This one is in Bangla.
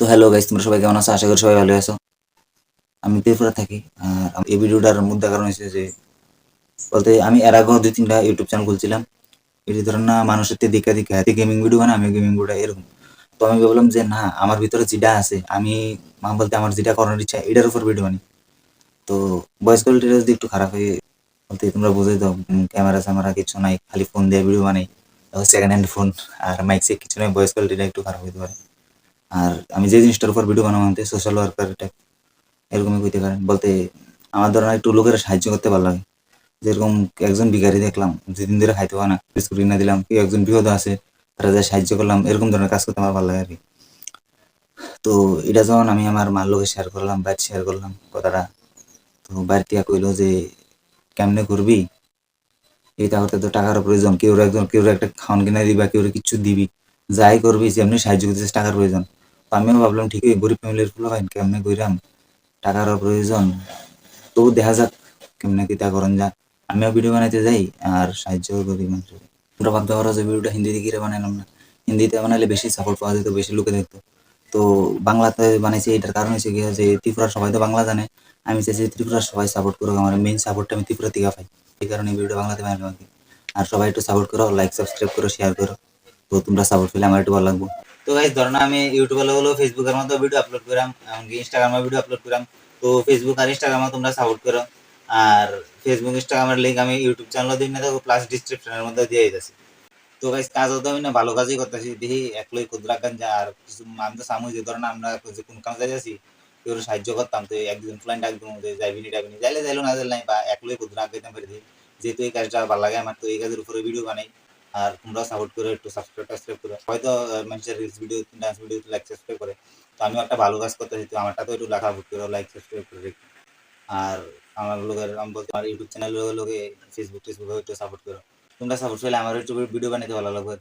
তো হ্যালো গাইস, তোমরা সবাই কেমন আছো? আশা করি সবাই ভালো আছো। আমি ত্রিপুরা থাকি। আর এই ভিডিওটার মুদ্রা কারণ হচ্ছে যে বলতে আমি এর আগেও 2-3টা ইউটিউব চ্যানেল খুলছিলাম। এটি ধরেন না মানুষের দেখা দেখা হাতে গেমিং ভিডিও বানাই, আমি গেমিং ভিডিও এরকম। তো আমি ভাবলাম যে না, আমার ভিতরে যেটা আছে আমি বলতে আমার যেটা করার ইচ্ছা এটার উপর ভিডিও বানাই। তো ভয়েস কোয়ালিটিটা যদি একটু খারাপ হয় বলতে তোমরা বুঝেই দাও, ক্যামেরা স্যামেরা কিছু নাই, খালি ফোন দিয়ে ভিডিও বানাই, সেকেন্ড হ্যান্ড ফোন। আর মাইক সেক কিছু নাই, ভয়েস কোয়ালিটিটা একটু খারাপ হতে পারে। আর আমি যে জিনিসটার উপর ভিডিও বানাবো সোশ্যাল ওয়ার্কার টাইপ এরকমই কইতে পারেন। বলতে আমার ধরেন একটু লোকের সাহায্য করতে ভালো লাগে। যেরকম একজন ভিখারি দেখলাম, যেদিন ধরে খাইতে পারে না, বিস্কুট কিনে দিলাম, কেউ একজন বিপদ আছে তারা যা সাহায্য করলাম, এরকম ধরনের কাজ করতে আমার ভালো লাগে আর কি। তো এটা যখন আমি আমার মার লোকে শেয়ার করলাম, বাইর শেয়ার করলাম কথাটা, তো বাইর টিয়া কইলো যে কেমনে করবি, এটা করতে তো টাকার প্রয়োজন, কেউ একটা খাওয়ান কিনে দিবি বা কেউ কিছু দিবি, যাই করবি যেমনি সাহায্য করতেছিস টাকার প্রয়োজন। তো আমিও ভাবলাম ঠিকই, গরিব ফ্যামিলির ফুল হয় কেমনে কইরাম, টাকারও প্রয়োজন, তবু দেখা যাক কেমনে কিতা করন যা। আমিও ভিডিও বানাইতে যাই আর সাহায্য করি মানুষের। তোমরা ভাবতে পারো যে ভিডিওটা হিন্দিতে কিরে বানাইলাম না, হিন্দিতে বানাইলে বেশি সাপোর্ট পাওয়া যেত, বেশি লোকে দেখতো। তো বাংলাতে বানাইছি, এটার কারণ হচ্ছে গিয়ে যে ত্রিপুরার সবাই তো বাংলা জানে। আমি চাইছি ত্রিপুরার সবাই সাপোর্ট করুক, আমার মেইন সাপোর্টটা আমি ত্রিপুরা থেকে পাই, এই কারণে ভিডিওটা বাংলাতে বানাইলাম আর কি। আর সবাই একটু সাপোর্ট করো, লাইক সাবস্ক্রাইব করো, শেয়ার করো। তো তোমরা সাপোর্ট পেলে আমার একটু ভালো লাগবে। তো গাইস ধরো না আমি ইউটিউবে হলো ফেসবুকের মতো ভিডিও আপলোড করাম, এমনকি ইনস্টাগ্রামে ভিডিও আপলোড করাম। তো ফেসবুক আর ইনস্টাগ্রামে তোমরা সাপোর্ট করো। আর ফেসবুক ইনস্টাগ্রামের লিঙ্ক আমি ইউটিউব চ্যানেলও দিই না, দেখো প্লাস ডিসক্রিপশনের মধ্যে দিয়ে দিতেছি। তো গাইস কাজ হতো আমি না ভালো কাজই করতেছি, দেখি একলাই ক্ষুদ্রা গাঞ্জা আর কিছু আমি তো সামুই যে ধরেন আমরা যে কোন কাজ যাইতেছি কেউ সাহায্য করতাম, তো একদিন ফ্লাইন ডাকবো যে যাইবিনি টাইবিনি, যাইলে যাইলো না যাইলে নাই, বা একলাই ক্ষুদ্রা গাইতাম পারি। যেহেতু এই কাজটা ভালো লাগে আমার, তো এই কাজের উপরে ভিডিও বানাই। আর তোমরা সাপোর্ট করে একটু সাবস্ক্রাইব করো, হয়তো মানুষের reels video, dance video like subscribe করে। তো আমিও একটা ভালো কাজ করতেছি, তো আমারটা তো একটু লেখা সাপোর্ট করো, লাইক সাবস্ক্রাইব করে রেখো। আর আমার লোকের আমি বলতে আমার ইউটিউব চ্যানেল লোকে ফেসবুক টেসবুকে একটু সাপোর্ট করো। তোমরা সাপোর্ট পেলে আমার একটু ভিডিও বানাইতে ভালো লাগবে।